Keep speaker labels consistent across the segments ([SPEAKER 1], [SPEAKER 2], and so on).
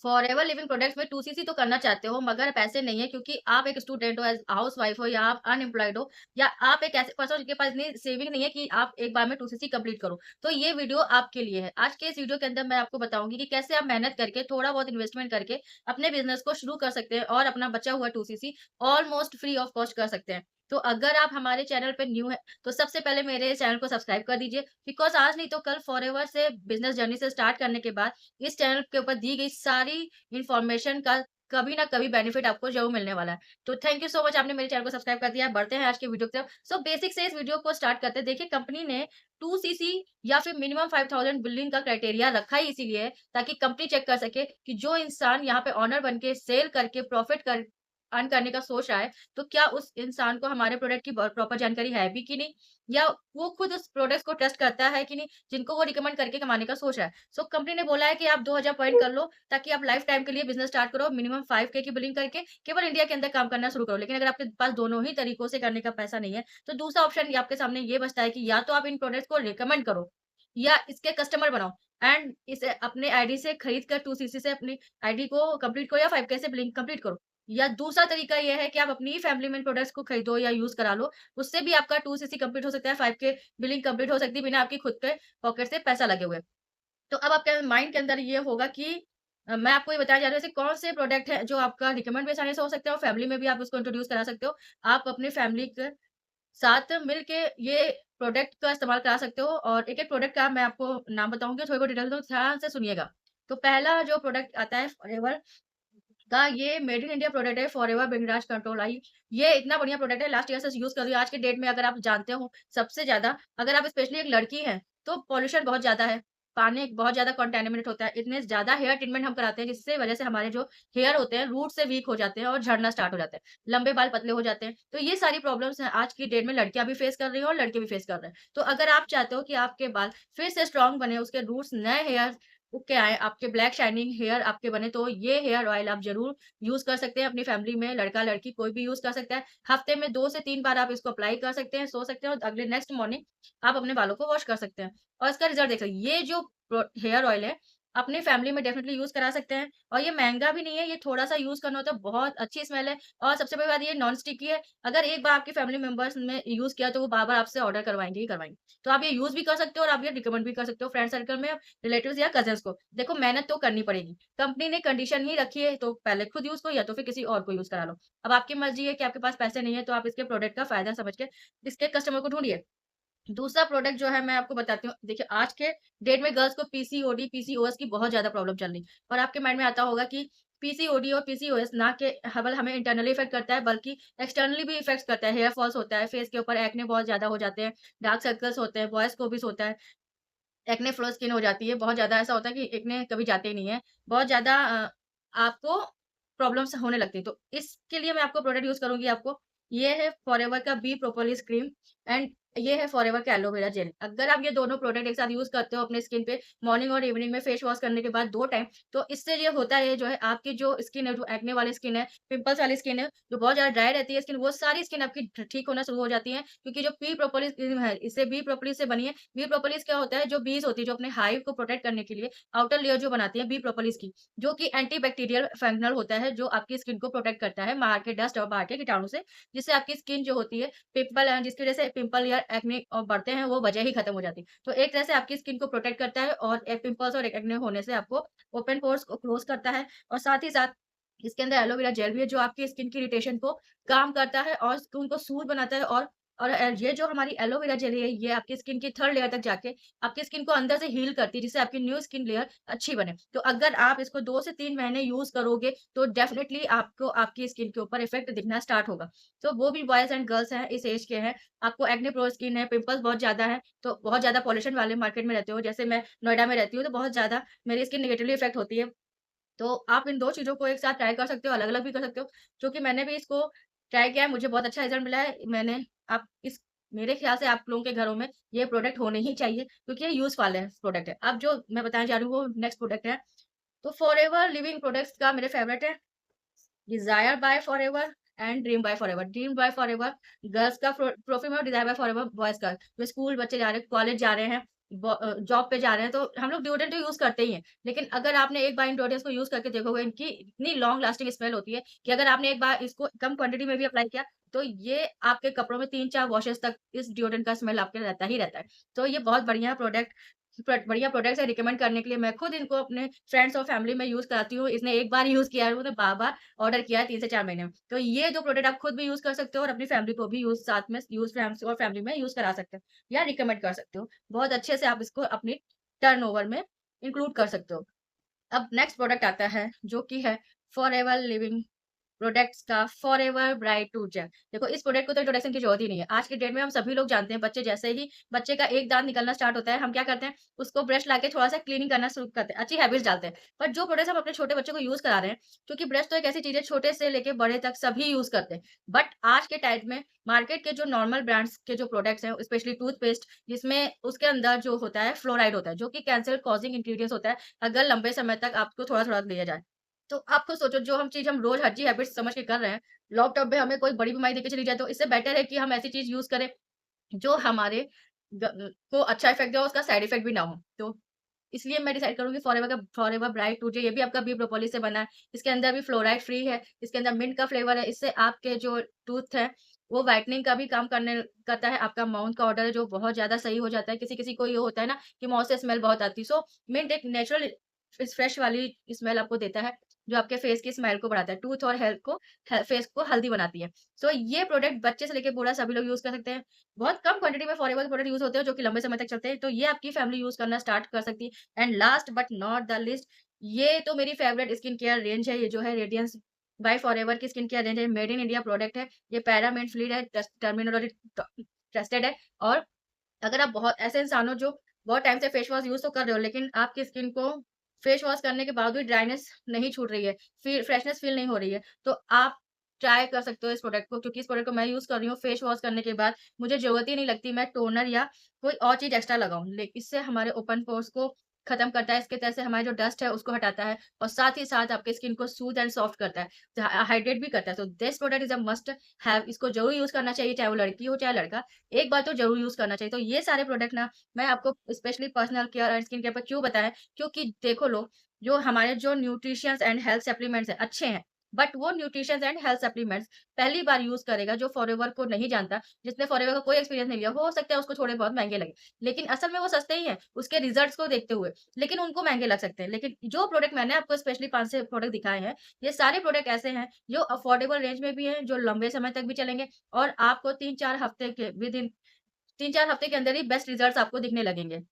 [SPEAKER 1] Forever living products में 2सीसी तो करना चाहते हो मगर पैसे नहीं है क्योंकि आप एक स्टूडेंट हो, एज हाउसवाइफ हो या आप अनएम्प्लॉयड हो या आप एक ऐसे पर्सन हो जिनके पास इतनी सेविंग नहीं है कि आप एक बार में 2सीसी कंप्लीट करो। तो ये वीडियो आपके लिए है। आज के इस वीडियो के अंदर मैं आपको बताऊंगी कि कैसे आप मेहनत करके थोड़ा बहुत इन्वेस्टमेंट करके अपने बिजनेस को शुरू कर सकते हैं और अपना बचा हुआ 2सीसी ऑलमोस्ट फ्री ऑफ कॉस्ट कर सकते हैं। तो अगर आप हमारे चैनल पे न्यू है तो सबसे पहले मेरे चैनल को सब्सक्राइब कर दीजिए, बिकॉज आज नहीं तो कल फॉरएवर से बिजनेस जर्नी से स्टार्ट करने के बाद इस चैनल के ऊपर दी गई सारी इन्फॉर्मेशन का कभी ना कभी बेनिफिट आपको ज़रूर मिलने वाला है। तो थैंक यू सो मच, आपने मेरे चैनल को सब्सक्राइब कर दिया। बढ़ते हैं आज के वीडियो की तरफ। सो बेसिक से इस वीडियो को स्टार्ट करते हैं। देखिए, कंपनी ने 2सीसी या फिर मिनिमम 5000 बिलिंग का क्राइटेरिया रखा ही इसीलिए है ताकि कंपनी चेक कर सके कि जो इंसान यहाँ पे ओनर बन के सेल करके प्रॉफिट कर अर्न करने का सोच रहा है, तो क्या उस इंसान को हमारे प्रोडक्ट की प्रॉपर जानकारी है भी कि नहीं, या वो खुद उस प्रोडक्ट्स को ट्रस्ट करता है कि नहीं, जिनको वो रिकमेंड करके कमाने का सोच रहा है। सो कंपनी ने बोला है कि आप 2000 पॉइंट कर लो ताकि आप लाइफ टाइम के लिए बिज़नेस स्टार्ट करो, मिनिमम 5K की बिलिंग करके केवल इंडिया के अंदर काम करना शुरू करो। लेकिन अगर आपके पास दोनों ही तरीकों से करने का पैसा नहीं है, तो दूसरा ऑप्शन ये आपके सामने ये बचता है कि या तो आप इन प्रोडक्ट्स को रिकमेंड करो या इसके कस्टमर बनाओ एंड इसे अपने आईडी से खरीद कर 2सीसी से अपनी आईडी को कंप्लीट करो या 5K से बिलिंग कंप्लीट करो। या दूसरा तरीका ये है कि आप अपनी ही फैमिली में प्रोडक्ट्स को खरीदो या यूज़ करा लो। उससे भी आपका 2सीसी कंप्लीट हो सकता है, 5K बिलिंग कंप्लीट हो सकती है बिना आपकी खुद के पॉकेट से पैसा लगे हुए। तो अब आपके माइंड के अंदर ये होगा कि मैं आपको ये बताया जा रहा है ऐसे कौन से प्रोडक्ट हैं जो आपका रिकमेंड भी आसानी से हो सकते हैं और फैमिली में भी आप उसको इंट्रोड्यूस करा सकते हो। आप अपनी फैमिली के साथ मिल के ये प्रोडक्ट का इस्तेमाल करा सकते हो और एक-एक प्रोडक्ट का मैं आपको नाम बताऊँगी, थोड़ी बहुत डिटेल दूँ, ध्यान से सुनिएगा। तो पहला जो प्रोडक्ट आता है फॉरएवर का, ये मेड इन इंडिया प्रोडक्ट है, फॉरएवर बिंदास कंट्रोल आई। ये इतना बढ़िया प्रोडक्ट है, लास्ट ईयर से यूज़ कर रही हूँ। आज के डेट में अगर आप जानते हो सबसे ज़्यादा, अगर आप स्पेशली एक लड़की हैं, तो पॉल्यूशन बहुत ज़्यादा है, पानी बहुत ज़्यादा कंटामिनेट होता है, इतने ज़्यादा हेयर ट्रीटमेंट हम कराते हैं जिससे वजह से हमारे जो हेयर होते हैं रूट से वीक हो जाते हैं और झड़ना स्टार्ट हो जाते हैं, लंबे बाल पतले हो जाते हैं। तो ये सारी प्रॉब्लम्स हैं आज की डेट में, लड़कियाँ भी फेस कर रही हैं और लड़के भी फेस कर रहे हैं। तो अगर आप चाहते हो कि आपके बाल फिर से स्ट्रॉन्ग बने, उसके रूट्स नए हेयर उग के आएँ, आपके ब्लैक शाइनिंग हेयर आपके बने, तो ये हेयर ऑयल आप ज़रूर यूज़ कर सकते हैं अपनी फैमिली में, लड़का-लड़की कोई भी यूज़ कर सकता है। हफ्ते में 2 से 3 बार आप इसको अप्लाई कर सकते हैं, सो सकते हैं और अगले नेक्स्ट मॉर्निंग आप अपने बालों को वॉश कर सकते हैं और इसका रिज़ल्ट देख सकते हैं। ये जो हेयर ऑयल है, अपनी फैमिली में डेफिनिटली यूज़ करा सकते हैं और ये महँगा भी नहीं है, ये थोड़ा-सा यूज़ करना होता है, बहुत अच्छी स्मेल है और सबसे बड़ी बात ये नॉन स्टिकी है। अगर एक बार आपकी फैमिली मेंबर्स ने यूज़ किया तो वो बार-बार आपसे ऑर्डर करवाएँगे ही करवाएँगे। तो आप ये यूज़ भी कर सकते हो और आप ये रिकमेंड भी कर सकते हो फ्रेंड सर्कल में, रिलेटिव्स या कज़िन्स को। देखो, मेहनत तो करनी पड़ेगी। कंपनी ने कंडीशन ही रखी है तो पहले खुद यूज़ करो या तो फिर किसी और को यूज़ करा लो। अब आपकी मर्ज़ी है कि आपके पास पैसे नहीं है तो आप इसके प्रोडक्ट का फ़ायदा समझ के इसके कस्टमर को ढूँढिए। दूसरा प्रोडक्ट जो है मैं आपको बताती हूँ। देखिए, आज के डेट में गर्ल्स को पीसीओडी, पीसीओएस की बहुत ज़्यादा प्रॉब्लम चल रही है और आपके माइंड में आता होगा कि पीसीओडी और पीसीओएस ना के हवल हमें इंटरनली इफेक्ट करता है बल्कि एक्सटर्नली भी इफेक्ट्स करता है। हेयर फॉल्स होता है, फेस के ऊपर एक्ने बहुत ज़्यादा हो जाते हैं, डार्क सर्कल्स होते हैं, बॉयज़ को भी होता है, एक्ने फ्लो स्किन हो जाती है। बहुत ज़्यादा ऐसा होता है कि एक्ने कभी जाते ही नहीं है। बहुत ज़्यादा आपको प्रॉब्लम्स होने लगती है। तो इसके लिए मैं आपको प्रोडक्ट यूज़ करूँगी आपको। ये है फॉरएवर का बी प्रोपोलिस क्रीम एंड ये है फॉरएवर का एलोवेरा जेल। अगर आप ये दोनों प्रोडक्ट एक साथ यूज़ करते हो अपनी स्किन पे मॉर्निंग और इवनिंग में फेस वॉश करने के बाद 2 टाइम, तो इससे ये होता है जो है आपकी जो स्किन है, जो एक्ने वाली स्किन है, पिंपल्स वाली स्किन है, जो बहुत ज़्यादा ड्राई रहती है स्किन, वो सारी स्किन आपकी ठीक होना शुरू हो जाती है क्योंकि जो बी प्रोपोलिस क्रीम है, इसे बी प्रोपोलिस से बनी है। बी प्रोपोलिस क्या होता है, जो बीज़ होती है, जो अपने हाइव को प्रोटेक्ट करने के लिए आउटर लेयर जो बनाती है बी प्रोपोलिस की, जो कि एंटी बैक्टीरियल फंगनल होता है, जो आपकी स्किन को प्रोटेक्ट करता है बाहर के डस्ट और बाहर के कीटाणु से, जिससे आपकी स्किन जो होती है पिंपल जिसकी वजह से पिंपल या एक्ने बढ़ते हैं, वो वजह ही खत्म हो जाती है। तो एक तरह से आपकी स्किन को प्रोटेक्ट करता है और पिंपल्स और एक्ने होने से आपको ओपन पोर्स को क्लोज करता है और साथ ही साथ इसके अंदर एलोवेरा जेल भी है जो आपकी स्किन की इरिटेशन को काम करता है और स्किन को स्मूथ बनाता है और ये जो हमारी एलोवेरा जेल है, ये आपकी स्किन की थर्ड लेयर तक जाके आपकी स्किन को अंदर से हील करती है, जिससे आपकी न्यू स्किन लेयर अच्छी बने। तो अगर आप इसको 2 से 3 महीने यूज़ करोगे, तो डेफिनिटली आपको आपकी स्किन के ऊपर इफ़ेक्ट दिखना स्टार्ट होगा। तो वो भी बॉयज़ एंड गर्ल्स हैं, इस एज के हैं, आपको एक्ने प्रोन स्किन है, पिंपल्स बहुत ज़्यादा है, तो बहुत ज़्यादा पॉल्यूशन वाले मार्केट में रहते हो, जैसे मैं नोएडा में रहती हूँ, तो बहुत ज़्यादा मेरी स्किन नेगेटिवली इफ़ेक्ट होती है। तो आप इन 2 चीज़ों को एक साथ ट्राई कर सकते हो, अलग-अलग भी कर सकते हो, क्योंकि मैंने भी इसको ट्राई किया है, मुझे बहुत अच्छा रिज़ल्ट मिला है। आप इस मेरे ख़्याल से आप लोगों के घरों में ये प्रोडक्ट होने ही चाहिए क्योंकि ये यूज़ वाले प्रोडक्ट है। अब जो मैं बताने जा रही हूँ, वो नेक्स्ट प्रोडक्ट है। तो फॉरएवर लिविंग प्रोडक्ट्स का मेरे फ़ेवरेट है desire by forever and dream by forever. Dream by forever girls का परफ्यूम है और डिज़ायर बाय फॉरएवर बॉयज़ का। जो स्कूल बच्चे जा रहे हैं, कॉलेज जा रहे हैं, जॉब पे जा रहे हैं तो हम लोग डिओड्रेंट तो यूज़ करते ही हैं। लेकिन अगर आपने एक बार इन डिओड्रेंट्स को यूज़ करके देखोगे, इनकी इतनी लॉन्ग लास्टिंग स्मेल होती है कि अगर आपने एक बार इसको कम क्वांटिटी में भी अप्लाई किया, तो ये आपके कपड़ों में 3-4 वॉशेस तक इस डिओड्रेंट का स्मेल आपके रहता ही रहता है। तो ये बहुत बढ़िया प्रोडक्ट्स है रिकमेंड करने के लिए। मैं खुद इनको अपने फ्रेंड्स और फैमिली में यूज़ कराती हूँ। इसने एक बार यूज़ किया है, उन्होंने बार-बार ऑर्डर किया है 3 से 4 महीने में। तो ये 2 प्रोडक्ट आप खुद भी यूज़ कर सकते हो और अपनी फैमिली को भी यूज़ साथ में यूज़ फ्रेंड्स और फैमिली में यूज़ करा सकते हो या रिकमेंड कर सकते हो। बहुत अच्छे से आप इसको अपनी टर्नओवर में इंक्लूड कर सकते हो। अब नेक्स्ट प्रोडक्ट आता है जो कि है फॉरएवर लिविंग प्रोडक्ट्स का फॉरएवर ब्राइट टूथ जेल। देखो इस प्रोडक्ट को तो इंट्रोडक्शन की ज़रूरत ही नहीं है। आज के डेट में हम सभी लोग जानते हैं बच्चे जैसे ही बच्चे का एक दाँत निकलना स्टार्ट होता है, हम क्या करते हैं उसको ब्रश लाके थोड़ा-सा क्लीनिंग करना शुरू करते हैं, अच्छी हैबिट्स डालते हैं। बट जो प्रोडक्ट्स हम अपने छोटे बच्चों को यूज़ करा रहे हैं, क्योंकि ब्रश तो एक ऐसी चीज़ है छोटे से लेके बड़े तक सभी यूज़ करते हैं। बट आज के टाइम में मार्केट के जो नॉर्मल ब्रांड्स के जो प्रोडक्ट्स हैं, स्पेशली टूथपेस्ट जिसमें उसके अंदर जो होता है फ्लोराइड होता है, जो कि कैंसर कॉजिंग इंग्रीडिएंट्स होता है, अगर लंबे समय तक आपको थोड़ा-थोड़ा लिया जाए। तो आप खुद सोचो जो हम चीज़ हम रोज़ हर चीज़ हैबिट्स समझ के कर रहे हैं, लॉन्ग टर्म में हमें कोई बड़ी बीमारी देके चली जाए तो इससे बेटर है कि हम ऐसी चीज़ यूज़ करें जो हमारे को अच्छा इफ़ेक्ट दे और उसका साइड इफ़ेक्ट भी ना हो। तो इसलिए मैं डिसाइड करूँगी फॉरएवर ब्राइट टूथ जेल ये भी आपका बी प्रोपोलिस से बना है। इसके अंदर भी फ्लोराइड फ्री है, इसके अंदर मिंट का फ्लेवर है, इससे आपके जो टूथ है वो व्हाइटनिंग का भी काम करने करता है। आपका माउथ का ऑर्डर है जो बहुत ज़्यादा सही हो जाता है। किसी-किसी को ये होता है ना कि माउथ से स्मेल बहुत आती है। सो मिंट एक नेचुरल इस फ्रेश वाली स्मेल आपको देता है, जो आपके फेस की स्माइल को बढ़ाता है। टूथ और हेल्थ को हे फेस को हेल्दी बनाती है। सो ये प्रोडक्ट बच्चे से लेके बूढ़ा सभी लोग यूज़ कर सकते हैं। बहुत कम क्वांटिटी में फॉरएवर के प्रोडक्ट यूज़ होते हैं जो कि लंबे समय तक चलते हैं। तो ये आपकी फैमिली यूज़ करना स्टार्ट कर सकती है। And last but not the least ये तो मेरी फेवरेट स्किन केयर रेंज है। ये जो है रेडियंस बाय फॉरएवर की स्किन केयर रेंज है। मेड इन इंडिया प्रोडक्ट है। ये पैराबेन फ्री है, टर्मिनोलॉजी ट्रस्टेड है और अगर आप बहुत ऐसे इंसान हो जो बहुत टाइम से फेस वॉश यूज़ तो कर रहे हो, लेकिन आपकी स्किन को फेस वॉश करने के बाद भी ड्राइनेस नहीं छूट रही है, फ्रेशनेस फील नहीं हो रही है, तो आप ट्राई कर सकते हो इस प्रोडक्ट को क्योंकि इस प्रोडक्ट को मैं यूज़ कर रही हूँ फेस वॉश करने के बाद मुझे ज़रूरत ही नहीं लगती मैं टोनर या कोई और चीज़ एक्स्ट्रा लगाऊँ। ले इससे हमारे ओपन पोर्स को खत्म करता है, इसके तरह से हमारी जो डस्ट है उसको हटाता है और साथ ही साथ आपकी स्किन को स्मूथ एंड सॉफ्ट करता है, हाइड्रेट भी करता है। तो this product is a must have इसको ज़रूर यूज़ करना चाहिए, चाहे वो लड़की हो चाहे लड़का। एक बार तो ज़रूर यूज़ करना चाहिए। तो ये सारे प्रोडक्ट ना मैं आपको specially personal care and skin care पे क्यों बताया क्योंकि देखो लोग, जो हमारे जो न्यूट्रिशंस एंड हेल्थ सप्लीमेंट्स हैं, अच्छे हैं। बट वो न्यूट्रिशंस एंड हेल्थ सप्लीमेंट्स पहली बार यूज़ करेगा जो फॉरएवर को नहीं जानता, जिसने फॉरएवर का कोई एक्सपीरियंस नहीं लिया, हो सकता है उसको थोड़े बहुत महँगे लगे। लेकिन असल में वो सस्ते ही हैं, उसके रिजल्ट्स को देखते हुए, लेकिन उनको महँगे लग सकते हैं। लेकिन जो प्रोडक्ट मैंने आपको स्पेशली 5 से प्रोडक्ट दिखाए हैं, ये सारे प्रोडक्ट ऐसे हैं जो अफोर्डेबल रेंज में भी हैं, जो लंबे समय तक भी चलेंगे और आपको 3-4 हफ्ते के विदिन 3-4 हफ्ते के अंदर ही बेस्ट रिजल्ट्स आपको दिखने लगेंगे।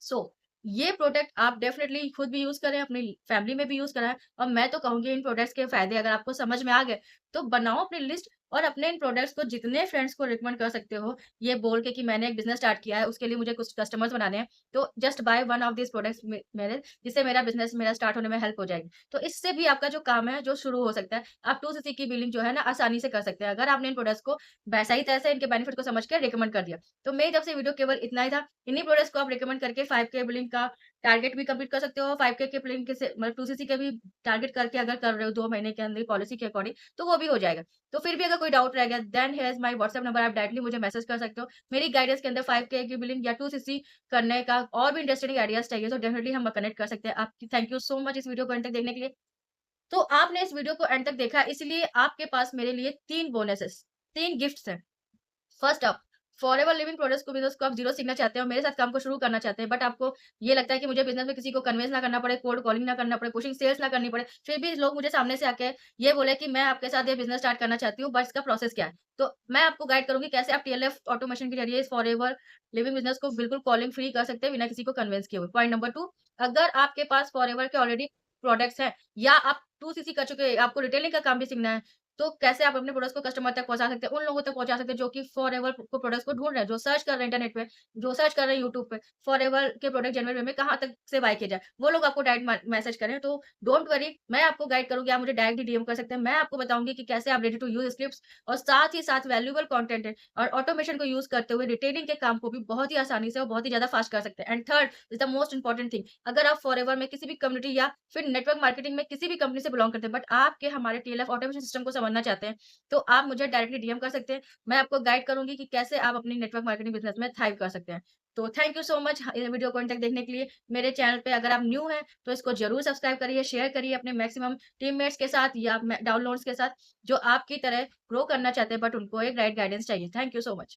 [SPEAKER 1] सो ये प्रोडक्ट आप डेफिनिटली खुद भी यूज़ करें, अपनी फैमिली में भी यूज़ कराएँ और मैं तो कहूँगी इन प्रोडक्ट्स के फ़ायदे अगर आपको समझ में आ गए, तो बनाओ अपनी लिस्ट और अपने इन प्रोडक्ट्स को जितने फ्रेंड्स को रिकमेंड कर सकते हो, ये बोल के कि मैंने एक बिज़नेस स्टार्ट किया है, उसके लिए मुझे कुछ कस्टमर्स बनाने हैं, तो just by one of these products मेरे जिससे मेरा स्टार्ट होने में हेल्प हो जाएगी। तो इससे भी आपका जो काम है, जो शुरू हो सकता है, आप 2 सीसी की बिलिंग जो है ना आसानी से कर सकते हैं, अगर आपने इन प्रोडक्ट्स को सही तरह से इनके बेनिफिट को समझ के रिकमेंड कर दिया। तो मेरी तरफ से वीडियो केवल इतना ही था। इन्हीं प्रोडक्ट्स को आप रिकमेंड करके 5K बिलिंग का टारगेट भी कंप्लीट कर सकते हो। 5K के बिलिंग के से मतलब 2 सीसी के भी टारगेट करके अगर कर रहे हो 2 महीने के अंदर पॉलिसी के अकॉर्डिंग, तो वो भी हो जाएगा। तो फिर भी अगर कोई डाउट रह गया, then here is my WhatsApp number, आप डायरेक्टली मुझे मैसेज कर सकते हो। मेरी गाइडेंस के अंदर 5K की बिलिंग या 2 सीसी करने का और भी इंटरेस्टिंग आइडियाज़ चाहिए, तो डेफिनिटली हम कनेक्ट कर सकते हैं। आपकी थैंक यू सो मच इस वीडियो को एंड तक देखने के लिए। तो आपने इस वीडियो को एंड तक देखा, इसलिए आपके पास मेरे लिए 3 बोनसेस, 3 गिफ्ट्स हैं। First up, forever living products को बिज़नेस को आप ज़ीरो सीखना चाहते हो, मेरे साथ काम को शुरू करना चाहते हैं, बट आपको ये लगता है कि मुझे बिज़नेस में किसी को कन्विंस ना करना पड़े, कोल्ड कॉलिंग ना करना पड़े, पुशिंग सेल्स ना करनी पड़े, फिर भी लोग मुझे सामने से आके ये बोले कि मैं आपके साथ ये बिज़नेस स्टार्ट करना चाहती हूँ, बट इसका प्रोसेस क्या है? तो मैं आपको गाइड करूँगी कैसे आप टीएलएफ ऑटोमेशन के ज़रिए इस फॉरएवर लिविंग बिज़नेस को बिल्कुल कॉलिंग फ्री कर सकते हैं, बिना किसी को कन्विंस किए हुए। पॉइंट नंबर 2, अगर आपके पास फॉरएवर के ऑलरेडी प्रोडक्ट्स हैं या आप 2 सीसी कर चुके हैं, आपको रिटेलिंग का काम भी सीखना है, तो कैसे आप अपने प्रोडक्ट्स को कस्टमर तक पहुँचा सकते हैं, उन लोगों तक पहुँचा सकते हैं जो कि फॉरएवर को प्रोडक्ट्स को ढूँढ रहे हैं, जो सर्च कर रहे हैं इंटरनेट पे, जो सर्च कर रहे हैं यूट्यूब पे, फॉरएवर के प्रोडक्ट जेन्युइन वे में कहाँ तक से बाय किया जाए। वो लोग आपको डायरेक्ट मैसेज करें, तो डोंट वरी, मैं आपको गाइड करूँगी, आप मुझे डायरेक्टली डीएम कर सकते हैं। मैं आपको बताऊँगी कि कैसे आप रेडी टू यूज़ स्क्रिप्ट्स और साथ ही साथ वैल्यूएबल कंटेंट है और ऑटोमेशन को यूज़ करते हुए रिटेलिंग के काम को भी बहुत ही आसानी से और बहुत ही ज़्यादा फास्ट कर सकते हैं। And third is the most important thing, अगर आप फॉरएवर में किसी भी कम्युनिटी या फिर नेटवर्क मार्केटिंग में किसी भी कंपनी से बिलॉन्ग करते हैं, बट आपके हमारे टीएलएफ ऑटोमेशन सिस्टम को समझना चाहते हैं, तो आप मुझे डायरेक्टली डीएम कर सकते हैं। मैं आपको गाइड करूँगी कि कैसे आप अपनी नेटवर्क मार्केटिंग बिज़नेस में थ्राइव कर सकते हैं। तो थैंक यू सो मच ये वीडियो को अंत तक देखने के लिए। मेरे चैनल पे अगर आप न्यू हैं, तो इसको ज़रूर सब्सक्राइब करिए, शेयर करिए अपने मैक्सिमम टीममेट्स के साथ या डाउनलोड्स के साथ, जो आपकी तरह ग्रो करना चाहते हैं बट उनको एक राइट गाइडेंस चाहिए। Thank you so much.